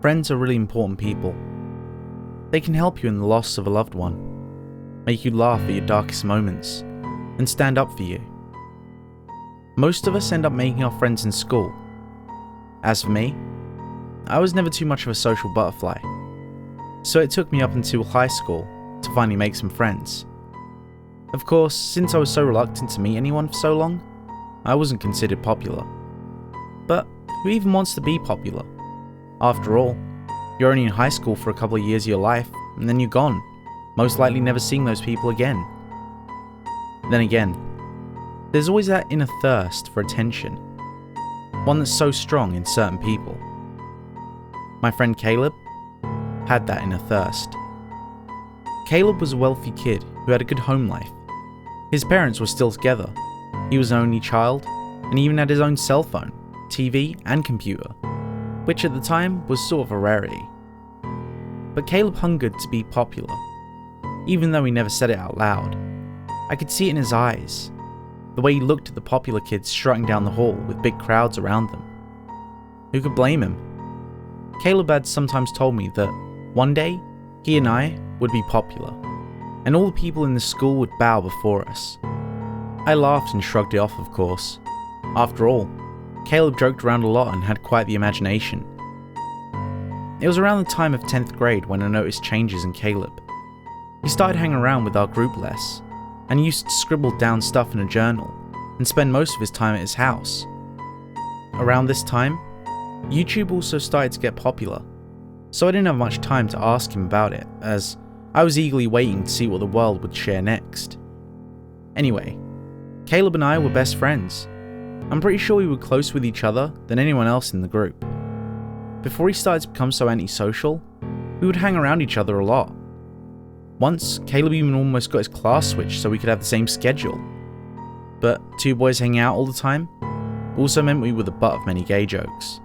Friends are really important people. They can help you in the loss of a loved one, make you laugh at your darkest moments, and stand up for you. Most of us end up making our friends in school. As for me, I was never too much of a social butterfly, so it took me up until high school to finally make some friends. Of course, since I was so reluctant to meet anyone for so long, I wasn't considered popular. But who even wants to be popular? After all, you're only in high school for a couple of years of your life, and then you're gone, most likely never seeing those people again. Then again, there's always that inner thirst for attention, one that's so strong in certain people. My friend Caleb had that inner thirst. Caleb was a wealthy kid who had a good home life. His parents were still together, he was an only child, and he even had his own cell phone, TV, and computer, which at the time was sort of a rarity. But Caleb hungered to be popular, even though he never said it out loud. I could see it in his eyes, the way he looked at the popular kids strutting down the hall with big crowds around them. Who could blame him? Caleb had sometimes told me that one day he and I would be popular, and all the people in the school would bow before us. I laughed and shrugged it off, of course. After all, Caleb joked around a lot and had quite the imagination. It was around the time of 10th grade when I noticed changes in Caleb. He started hanging around with our group less, and used to scribble down stuff in a journal, and spend most of his time at his house. Around this time, YouTube also started to get popular, so I didn't have much time to ask him about it, as I was eagerly waiting to see what the world would share next. Anyway, Caleb and I were best friends. I'm pretty sure we were closer with each other than anyone else in the group. Before he started to become so antisocial, we would hang around each other a lot. Once, Caleb even almost got his class switched so we could have the same schedule. But two boys hanging out all the time also meant we were the butt of many gay jokes.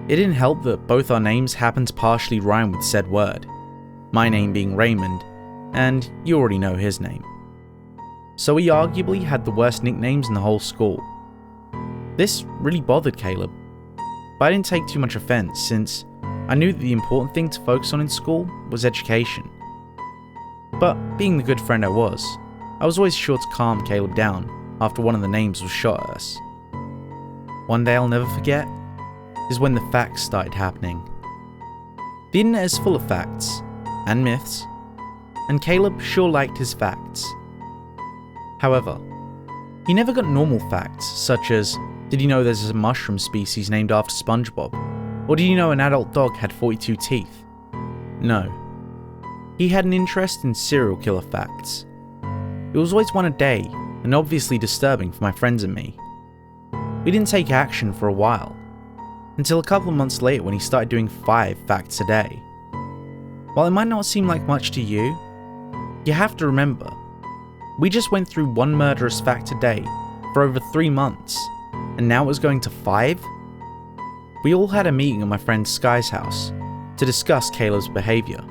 It didn't help that both our names happened to partially rhyme with said word, my name being Raymond, and you already know his name. So we arguably had the worst nicknames in the whole school. This really bothered Caleb, but I didn't take too much offense since I knew that the important thing to focus on in school was education. But being the good friend I was always sure to calm Caleb down after one of the names was shot at us. One day I'll never forget is when the facts started happening. The internet is full of facts and myths, and Caleb sure liked his facts. However, he never got normal facts such as, did you know there's a mushroom species named after SpongeBob? Or did you know an adult dog had 42 teeth? No. He had an interest in serial killer facts. It was always one a day, and obviously disturbing for my friends and me. We didn't take action for a while, until a couple of months later when he started doing 5 facts a day. While it might not seem like much to you, you have to remember, we just went through 1 murderous fact a day for over 3 months, and now it was going to 5? We all had a meeting at my friend Sky's house to discuss Caleb's behaviour.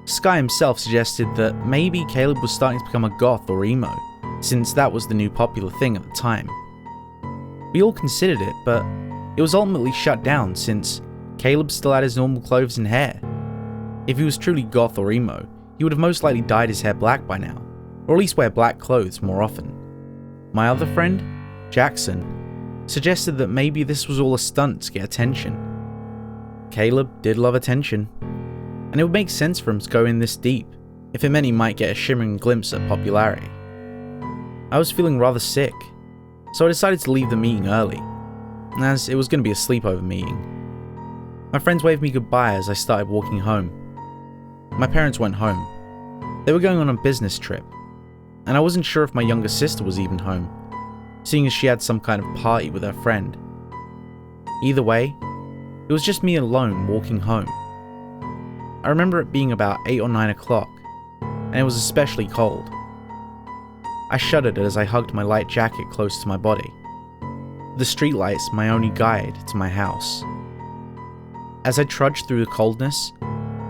Sky himself suggested that maybe Caleb was starting to become a goth or emo, since that was the new popular thing at the time. We all considered it, but it was ultimately shut down since Caleb still had his normal clothes and hair. If he was truly goth or emo, he would have most likely dyed his hair black by now, or at least wear black clothes more often. My other friend, Jackson, suggested that maybe this was all a stunt to get attention. Caleb did love attention, and it would make sense for him to go in this deep if it meant he might get a shimmering glimpse at popularity. I was feeling rather sick, so I decided to leave the meeting early, as it was going to be a sleepover meeting. My friends waved me goodbye as I started walking home. My parents went home. They were going on a business trip, and I wasn't sure if my younger sister was even home, seeing as she had some kind of party with her friend. Either way, it was just me alone walking home. I remember it being about 8 or 9 o'clock, and it was especially cold. I shuddered as I hugged my light jacket close to my body. The streetlights my only guide to my house. As I trudged through the coldness,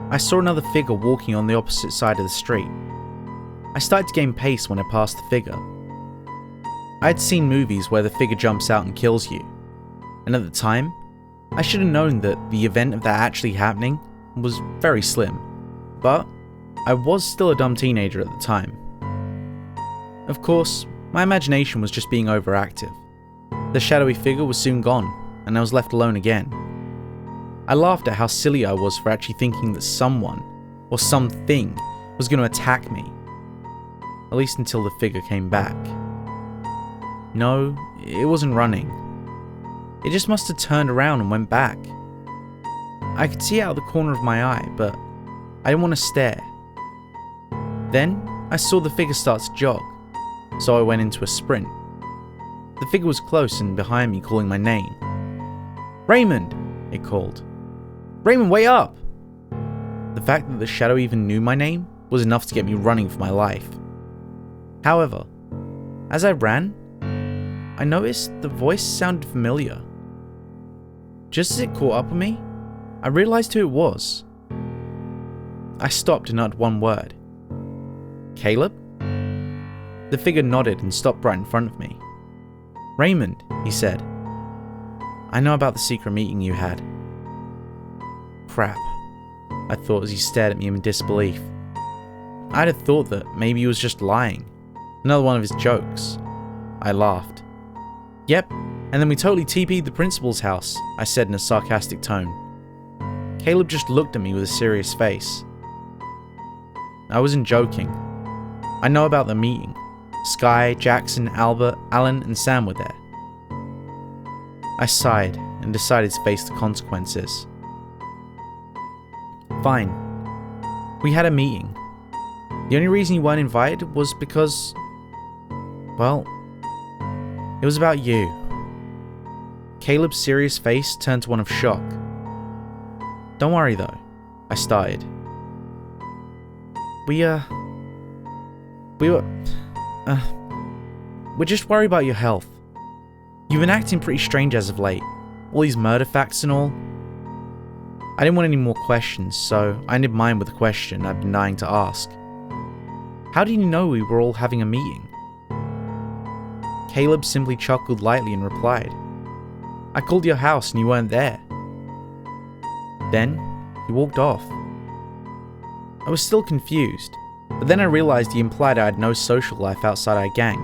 I saw another figure walking on the opposite side of the street. I started to gain pace when I passed the figure. I had seen movies where the figure jumps out and kills you, and at the time, I should have known that the event of that actually happening was very slim, but I was still a dumb teenager at the time. Of course, my imagination was just being overactive. The shadowy figure was soon gone, and I was left alone again. I laughed at how silly I was for actually thinking that someone, or something, was going to attack me. At least until the figure came back. No, it wasn't running. It just must have turned around and went back. I could see out of the corner of my eye, but I didn't want to stare. Then, I saw the figure start to jog, so I went into a sprint. The figure was close and behind me, calling my name. "Raymond!" it called. "Raymond, wait up!" The fact that the shadow even knew my name was enough to get me running for my life. However, as I ran, I noticed the voice sounded familiar. Just as it caught up with me, I realized who it was. I stopped and uttered one word. "Caleb?" The figure nodded and stopped right in front of me. "Raymond," he said. "I know about the secret meeting you had." Crap, I thought as he stared at me in disbelief. I'd have thought that maybe he was just lying. Another one of his jokes. I laughed. "Yep, and then we totally TP'd the principal's house," I said in a sarcastic tone. Caleb just looked at me with a serious face. I wasn't joking. I know about the meeting. Sky, Jackson, Albert, Alan, and Sam were there. I sighed and decided to face the consequences. Fine. We had a meeting. The only reason you weren't invited was because, well, it was about you. Caleb's serious face turned to one of shock. "Don't worry though," I started. We're just worried about your health. You've been acting pretty strange as of late. All these murder facts and all. I didn't want any more questions, so I ended mine with a question I've been dying to ask. How did you know we were all having a meeting? Caleb simply chuckled lightly and replied, "I called your house and you weren't there." Then, he walked off. I was still confused, but then I realized he implied I had no social life outside our gang.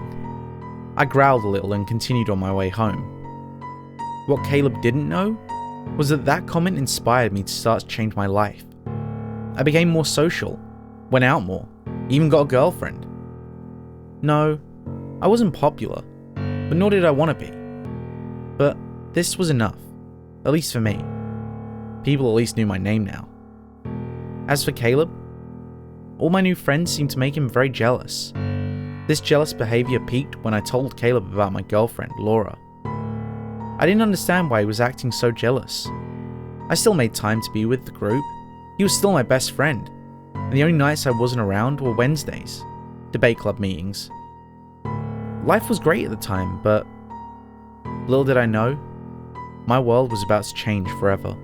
I growled a little and continued on my way home. What Caleb didn't know was that that comment inspired me to start to change my life. I became more social, went out more, even got a girlfriend. No, I wasn't popular, but nor did I want to be. But this was enough, at least for me. People at least knew my name now. As for Caleb, all my new friends seemed to make him very jealous. This jealous behavior peaked when I told Caleb about my girlfriend, Laura. I didn't understand why he was acting so jealous. I still made time to be with the group. He was still my best friend, and the only nights I wasn't around were Wednesdays, debate club meetings. Life was great at the time, but little did I know, my world was about to change forever.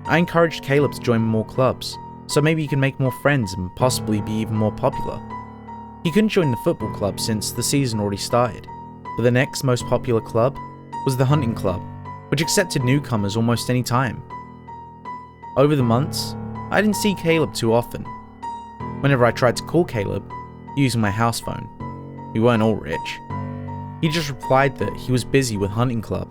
I encouraged Caleb to join more clubs, so maybe he could make more friends and possibly be even more popular. He couldn't join the football club since the season already started, but the next most popular club was the hunting club, which accepted newcomers almost any time. Over the months, I didn't see Caleb too often. Whenever I tried to call Caleb, using my house phone, we weren't all rich, he just replied that he was busy with hunting club.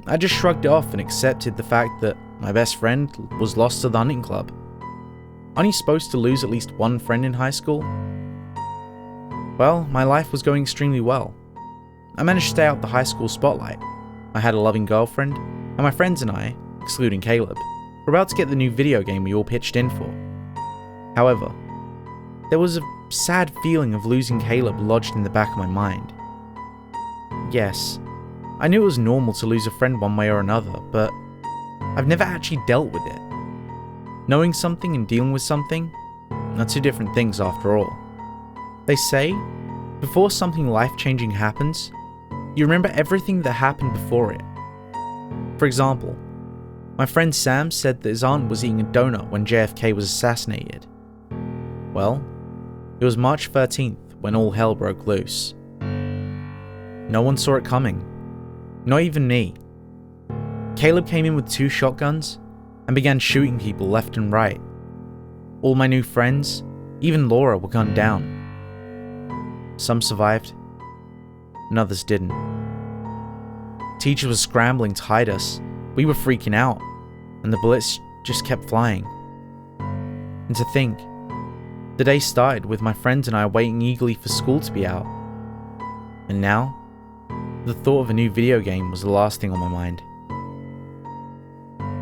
I just shrugged it off and accepted the fact that my best friend was lost to the hunting club. Aren't you supposed to lose at least one friend in high school? Well, my life was going extremely well. I managed to stay out the high school spotlight. I had a loving girlfriend, and my friends and I, excluding Caleb, were about to get the new video game we all pitched in for. However, there was a sad feeling of losing Caleb lodged in the back of my mind. Yes, I knew it was normal to lose a friend one way or another, but I've never actually dealt with it. Knowing something and dealing with something are two different things after all. They say, before something life-changing happens, you remember everything that happened before it. For example, my friend Sam said that his aunt was eating a donut when JFK was assassinated. Well, it was March 13th when all hell broke loose. No one saw it coming, not even me. Caleb came in with 2 shotguns and began shooting people left and right. All my new friends, even Laura, were gunned down. Some survived, and others didn't. Teachers were scrambling to hide us. We were freaking out, and the bullets just kept flying. And to think, the day started with my friends and I waiting eagerly for school to be out. And now, the thought of a new video game was the last thing on my mind.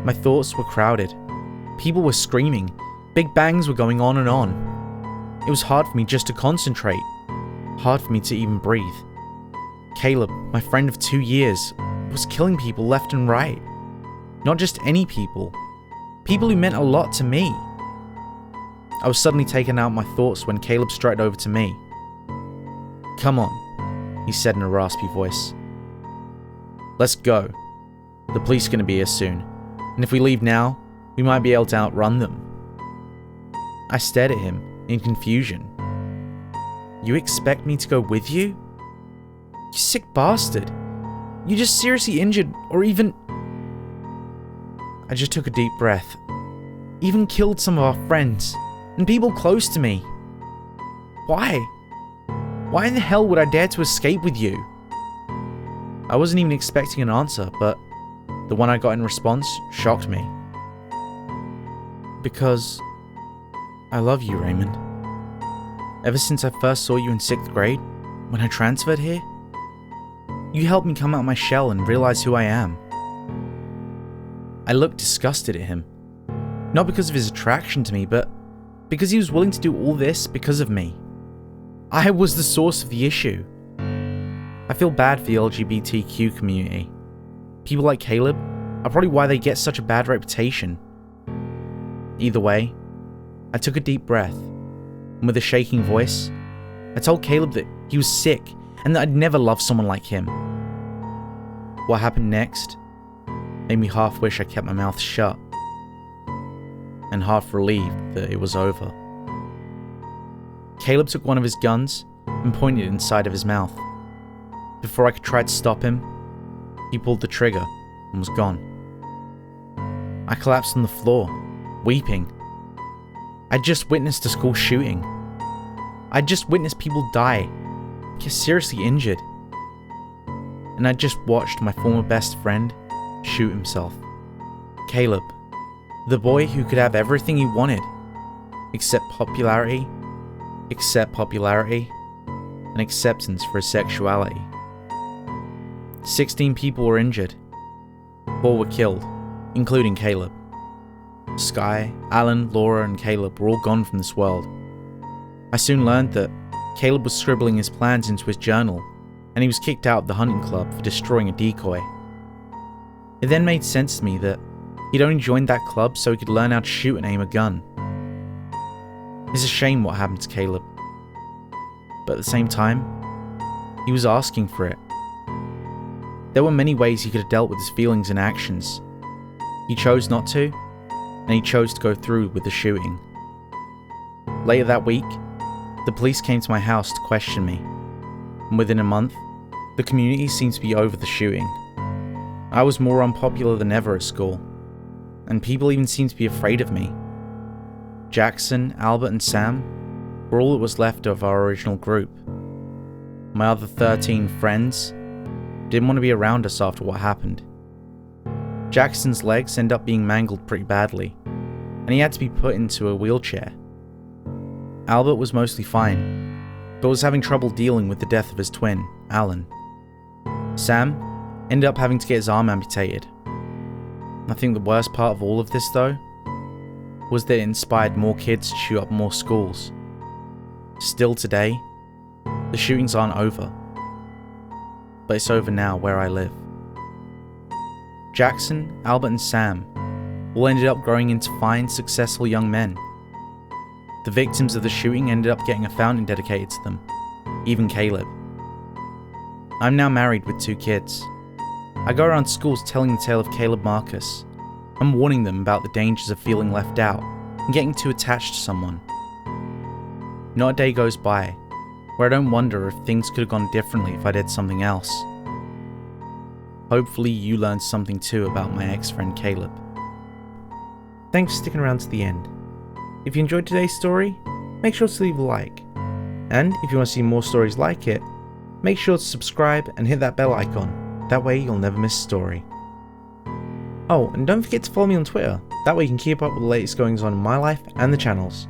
My thoughts were crowded. People were screaming. Big bangs were going on and on. It was hard for me just to concentrate. Hard for me to even breathe. Caleb, my friend of 2 years, was killing people left and right. Not just any people. People who meant a lot to me. I was suddenly taken out of my thoughts when Caleb strode over to me. "Come on," he said in a raspy voice. "Let's go. The police are going to be here soon, and if we leave now, we might be able to outrun them." I stared at him in confusion. "You expect me to go with you? You sick bastard. You just seriously injured or even..." I just took a deep breath. "Even killed some of our friends and people close to me. Why? Why in the hell would I dare to escape with you?" I wasn't even expecting an answer, but the one I got in response shocked me. "Because I love you, Raymond. Ever since I first saw you in 6th grade, when I transferred here, you helped me come out of my shell and realize who I am." I looked disgusted at him. Not because of his attraction to me, but because he was willing to do all this because of me. I was the source of the issue. I feel bad for the LGBTQ community. People like Caleb are probably why they get such a bad reputation. Either way, I took a deep breath, and with a shaking voice, I told Caleb that he was sick and that I'd never love someone like him. What happened next made me half wish I kept my mouth shut, and half relieved that it was over. Caleb took one of his guns and pointed it inside of his mouth. Before I could try to stop him, he pulled the trigger and was gone. I collapsed on the floor, weeping. I'd just witnessed a school shooting. I'd just witnessed people die, get seriously injured. And I'd just watched my former best friend shoot himself. Caleb, the boy who could have everything he wanted, except popularity, and acceptance for his sexuality. 16 people were injured. 4 were killed, including Caleb. Sky, Alan, Laura, and Caleb were all gone from this world. I soon learned that Caleb was scribbling his plans into his journal, and he was kicked out of the hunting club for destroying a decoy. It then made sense to me that he'd only joined that club so he could learn how to shoot and aim a gun. It's a shame what happened to Caleb, but at the same time, he was asking for it. There were many ways he could have dealt with his feelings and actions. He chose not to, and he chose to go through with the shooting. Later that week, the police came to my house to question me, and within a month, the community seemed to be over the shooting. I was more unpopular than ever at school, and people even seemed to be afraid of me. Jackson, Albert, and Sam were all that was left of our original group. My other 13 friends didn't want to be around us after what happened. Jackson's legs ended up being mangled pretty badly, and he had to be put into a wheelchair. Albert was mostly fine, but was having trouble dealing with the death of his twin, Alan. Sam ended up having to get his arm amputated. I think the worst part of all of this, though, was that it inspired more kids to shoot up more schools. Still today, the shootings aren't over, but it's over now where I live. Jackson, Albert, and Sam all ended up growing into fine, successful young men. The victims of the shooting ended up getting a fountain dedicated to them, even Caleb. I'm now married with 2 kids. I go around schools telling the tale of Caleb Marcus. I'm warning them about the dangers of feeling left out and getting too attached to someone. Not a day goes by where I don't wonder if things could have gone differently if I did something else. Hopefully you learned something too about my ex-friend Caleb. Thanks for sticking around to the end. If you enjoyed today's story, make sure to leave a like. And if you want to see more stories like it, make sure to subscribe and hit that bell icon. That way you'll never miss a story. Oh, and don't forget to follow me on Twitter. That way you can keep up with the latest goings on in my life and the channel's.